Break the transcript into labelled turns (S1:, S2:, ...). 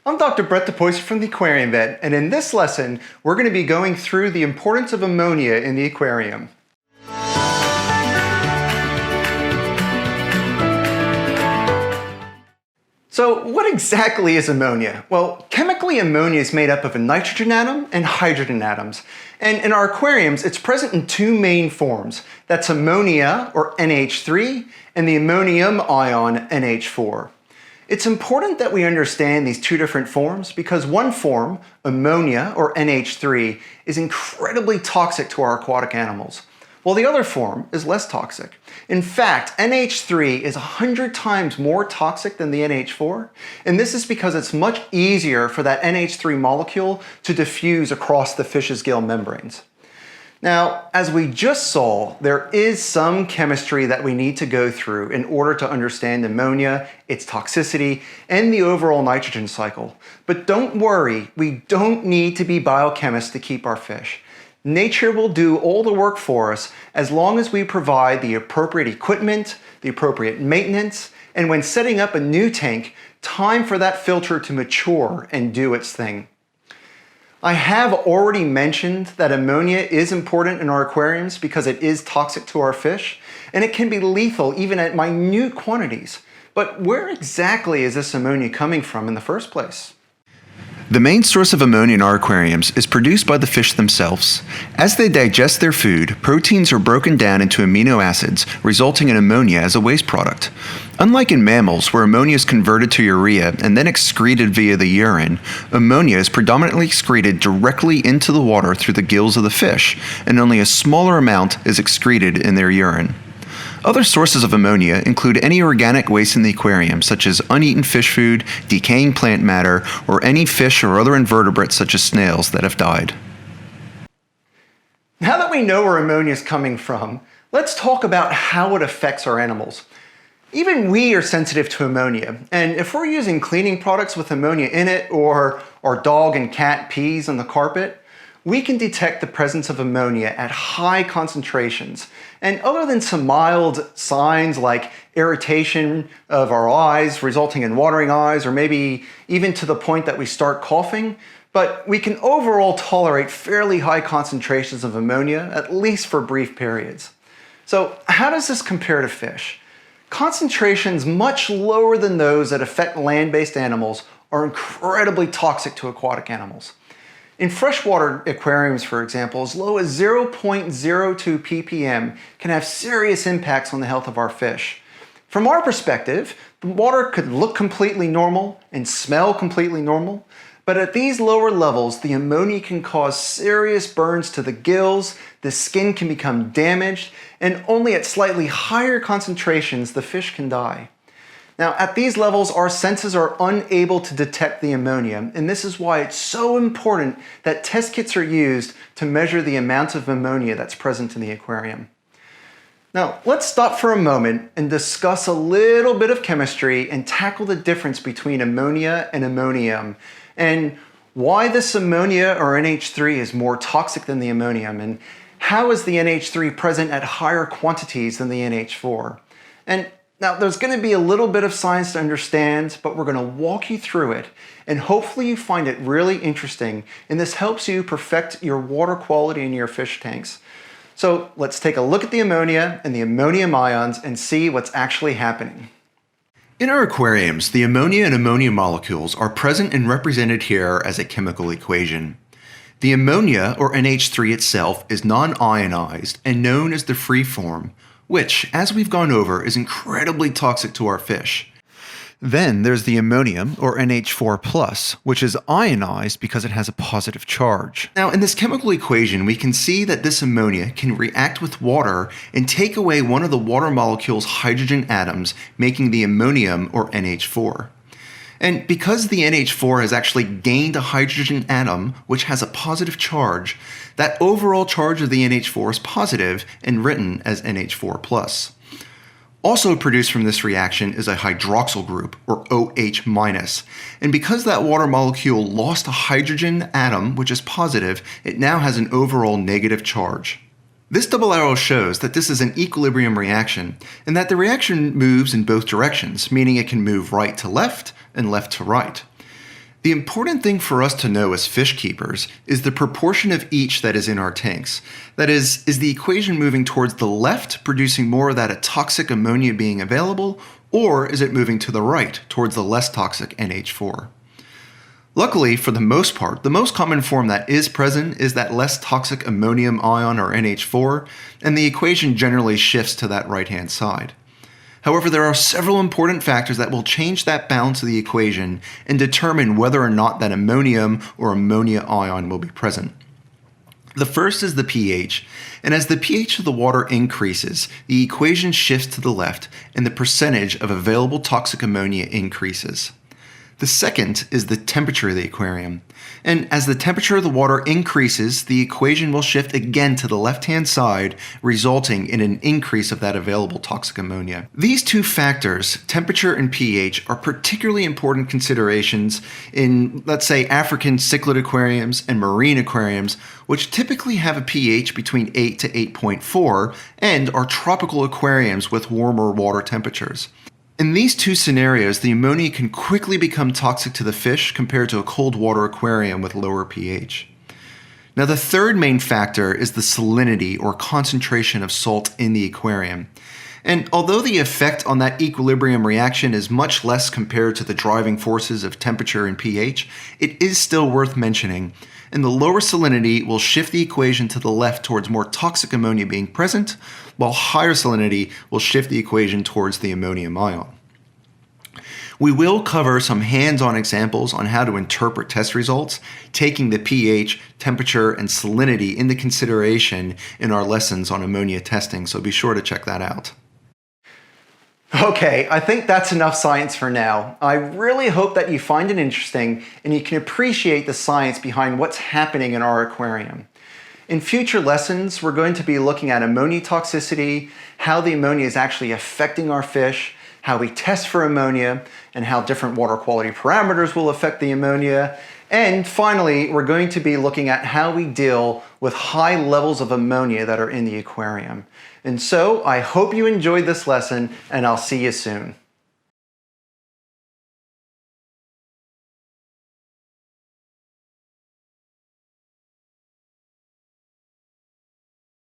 S1: I'm Dr. Brett DePoyser from the Aquarium Vet, and in this lesson, we're going to be going through the importance of ammonia in the aquarium. So what exactly is ammonia? Well, chemically ammonia is made up of a nitrogen atom and hydrogen atoms. And in our aquariums, it's present in two main forms. That's ammonia, or NH3, and the ammonium ion, NH4. It's important that we understand these two different forms because one form, ammonia, or NH3, is incredibly toxic to our aquatic animals, while the other form is less toxic. In fact, NH3 is 100 times more toxic than the NH4, and this is because it's much easier for that NH3 molecule to diffuse across the fish's gill membranes. Now, as we just saw, there is some chemistry that we need to go through in order to understand ammonia, its toxicity, and the overall nitrogen cycle. But don't worry, we don't need to be biochemists to keep our fish. Nature will do all the work for us as long as we provide the appropriate equipment, the appropriate maintenance, and when setting up a new tank, time for that filter to mature and do its thing. I have already mentioned that ammonia is important in our aquariums because it is toxic to our fish, and it can be lethal even at minute quantities. But where exactly is this ammonia coming from in the first place?
S2: The main source of ammonia in our aquariums is produced by the fish themselves. As they digest their food, proteins are broken down into amino acids, resulting in ammonia as a waste product. Unlike in mammals, where ammonia is converted to urea and then excreted via the urine, ammonia is predominantly excreted directly into the water through the gills of the fish, and only a smaller amount is excreted in their urine. Other sources of ammonia include any organic waste in the aquarium, such as uneaten fish food, decaying plant matter, or any fish or other invertebrates such as snails that have died.
S1: Now that we know where ammonia is coming from, let's talk about how it affects our animals. Even we are sensitive to ammonia, and if we're using cleaning products with ammonia in it, or our dog and cat pees on the carpet, we can detect the presence of ammonia at high concentrations. And other than some mild signs like irritation of our eyes resulting in watering eyes, or maybe even to the point that we start coughing, but we can overall tolerate fairly high concentrations of ammonia, at least for brief periods. So how does this compare to fish? Concentrations much lower than those that affect land-based animals are incredibly toxic to aquatic animals. In freshwater aquariums, for example, as low as 0.02 ppm can have serious impacts on the health of our fish. From our perspective, the water could look completely normal and smell completely normal, but at these lower levels, the ammonia can cause serious burns to the gills, the skin can become damaged, and only at slightly higher concentrations the fish can die. Now, at these levels, our senses are unable to detect the ammonia, and this is why it's so important that test kits are used to measure the amount of ammonia that's present in the aquarium. Now, let's stop for a moment and discuss a little bit of chemistry and tackle the difference between ammonia and ammonium, and why this ammonia, or NH3, is more toxic than the ammonium, and how is the NH3 present at higher quantities than the NH4. And now, there's going to be a little bit of science to understand, but we're going to walk you through it, and hopefully you find it really interesting, and this helps you perfect your water quality in your fish tanks. So let's take a look at the ammonia and the ammonium ions and see what's actually happening.
S2: In our aquariums, the ammonia and ammonia molecules are present and represented here as a chemical equation. The ammonia, or NH3 itself, is non-ionized and known as the free form, which, as we've gone over, is incredibly toxic to our fish. Then there's the ammonium, or NH4+, which is ionized because it has a positive charge. Now, in this chemical equation, we can see that this ammonia can react with water and take away one of the water molecule's hydrogen atoms, making the ammonium, or NH4. And because the NH4 has actually gained a hydrogen atom, which has a positive charge, that overall charge of the NH4 is positive and written as NH4+. Also produced from this reaction is a hydroxyl group, or OH-, and because that water molecule lost a hydrogen atom, which is positive, it now has an overall negative charge. This double arrow shows that this is an equilibrium reaction, and that the reaction moves in both directions, meaning it can move right to left and left to right. The important thing for us to know as fish keepers is the proportion of each that is in our tanks. That is the equation moving towards the left, producing more of that toxic ammonia being available, or is it moving to the right, towards the less toxic NH4? Luckily, for the most part, the most common form that is present is that less toxic ammonium ion, or NH4, and the equation generally shifts to that right-hand side. However, there are several important factors that will change that balance of the equation and determine whether or not that ammonium or ammonia ion will be present. The first is the pH, and as the pH of the water increases, the equation shifts to the left and the percentage of available toxic ammonia increases. The second is the temperature of the aquarium, and as the temperature of the water increases, the equation will shift again to the left-hand side, resulting in an increase of that available toxic ammonia. These two factors, temperature and pH, are particularly important considerations in, let's say, African cichlid aquariums and marine aquariums, which typically have a pH between 8 to 8.4, and are tropical aquariums with warmer water temperatures. In these two scenarios, the ammonia can quickly become toxic to the fish compared to a cold water aquarium with lower pH. Now, the third main factor is the salinity, or concentration of salt in the aquarium. And although the effect on that equilibrium reaction is much less compared to the driving forces of temperature and pH, it is still worth mentioning. And the lower salinity will shift the equation to the left towards more toxic ammonia being present, while higher salinity will shift the equation towards the ammonium ion. We will cover some hands-on examples on how to interpret test results, taking the pH, temperature, and salinity into consideration in our lessons on ammonia testing, so be sure to check that out.
S1: Okay, I think that's enough science for now. I really hope that you find it interesting and you can appreciate the science behind what's happening in our aquarium. In future lessons, we're going to be looking at ammonia toxicity, how the ammonia is actually affecting our fish, how we test for ammonia, and how different water quality parameters will affect the ammonia. And finally, we're going to be looking at how we deal with high levels of ammonia that are in the aquarium. And so I hope you enjoyed this lesson, and I'll see you soon.